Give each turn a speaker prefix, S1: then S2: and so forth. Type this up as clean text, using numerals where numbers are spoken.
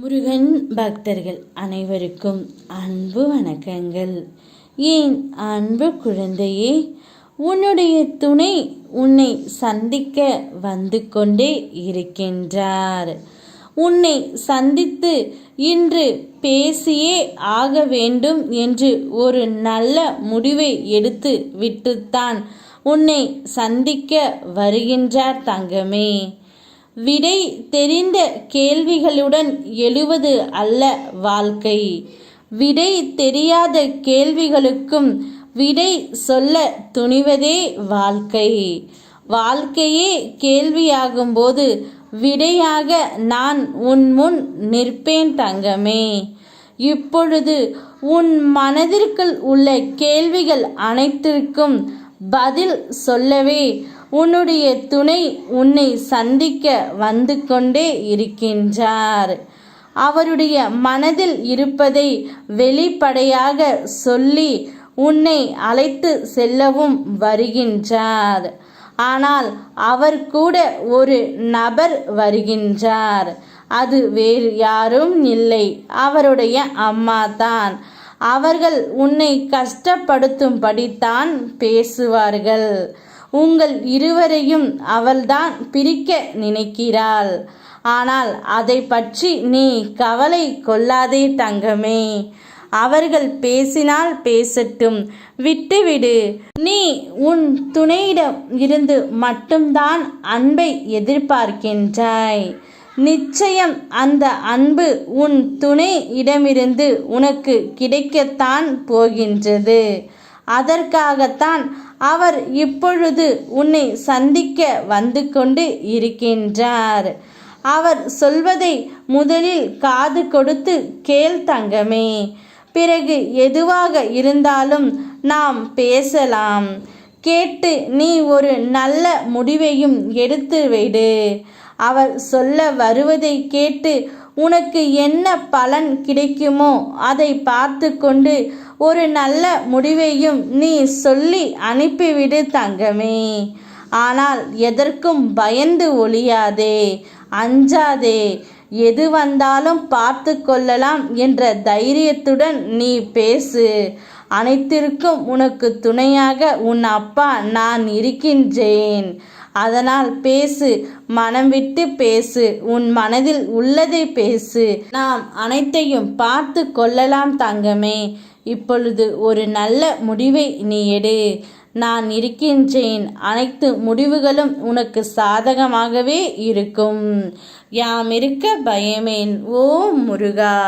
S1: முருகன் பக்தர்கள் அனைவருக்கும் அன்பு வணக்கங்கள். ஏன் அன்பு குழந்தையே, உன்னுடைய துணை உன்னை சந்திக்க வந்து கொண்டே இருக்கின்றார். உன்னை சந்தித்து இன்று பேசியே ஆக வேண்டும் என்று ஒரு நல்ல முடிவை எடுத்து விட்டுத்தான் உன்னை சந்திக்க வருகின்றார் தங்கமே. விடை தெரிந்த கேள்விகளுடன் எழுவது அல்ல வாழ்க்கை. விடை தெரியாத கேள்விகளுக்கும் விடை சொல்ல துணிவதே வாழ்க்கை. வாழ்க்கையே கேள்வியாகும்போது விடையாக நான் உன் முன் நிற்பேன் தங்கமே. இப்பொழுது உன் மனதிற்குள் உள்ள கேள்விகள் அனைத்திற்கும் பதில் சொல்லவே உன்னுடைய துணை உன்னை சந்திக்க வந்து கொண்டே இருக்கின்றார். அவருடைய மனதில் இருப்பதை வெளிப்படையாக சொல்லி உன்னை அழைத்து செல்லவும் வருகின்றார். ஆனால் அவர் கூட ஒரு நபர் வருகின்றார். அது வேறு யாரும் இல்லை, அவருடைய அம்மாதான். அவர்கள் உன்னை கஷ்டப்படுத்தும்படித்தான் பேசுவார்கள். உங்கள் இருவரையும் அவள்தான் பிரிக்க நினைக்கிறாள். ஆனால் அதை பற்றி நீ கவலை கொள்ளாதே தங்கமே. அவர்கள் பேசினால் பேசட்டும், விட்டுவிடு. நீ உன் துணையிடம் இருந்து மட்டும்தான் அன்பை எதிர்பார்க்கின்றாய். நிச்சயம் அந்த அன்பு உன் துணையிடமிருந்து உனக்கு கிடைக்கத்தான் போகின்றது. அதற்காகத்தான் அவர் இப்பொழுது உன்னை சந்திக்க வந்து கொண்டு இருக்கின்றார். அவர் சொல்வதை முதலில் காது கொடுத்து கேள் தங்கமே. பிறகு எதுவாக இருந்தாலும் நாம் பேசலாம். கேட்டு நீ ஒரு நல்ல முடிவையும் எடுத்து விடு. அவர் சொல்ல வருவதை கேட்டு உனக்கு என்ன பலன் கிடைக்குமோ அதை பார்த்து கொண்டு ஒரு நல்ல முடிவையும் நீ சொல்லி அனுப்பிவிடு தங்கமே. ஆனால் எதற்கும் பயந்து ஒளியாதே, அஞ்சாதே. எது வந்தாலும் பார்த்து கொள்ளலாம் என்ற தைரியத்துடன் நீ பேசு. அனைத்திற்கும் உனக்கு துணையாக உன் அப்பா நான் இருக்கின்றேன். அதனால் பேசு, மனம் விட்டு பேசு, உன் மனதில் உள்ளதை பேசு. நாம் அனைத்தையும் பார்த்து கொள்ளலாம் தங்கமே. இப்பொழுது ஒரு நல்ல முடிவை நீ எடு. நான் இருக்கின்றேன். அனைத்து முடிவுகளும் உனக்கு சாதகமாகவே இருக்கும். யாம் இருக்க பயமேன். ஓ முருகா.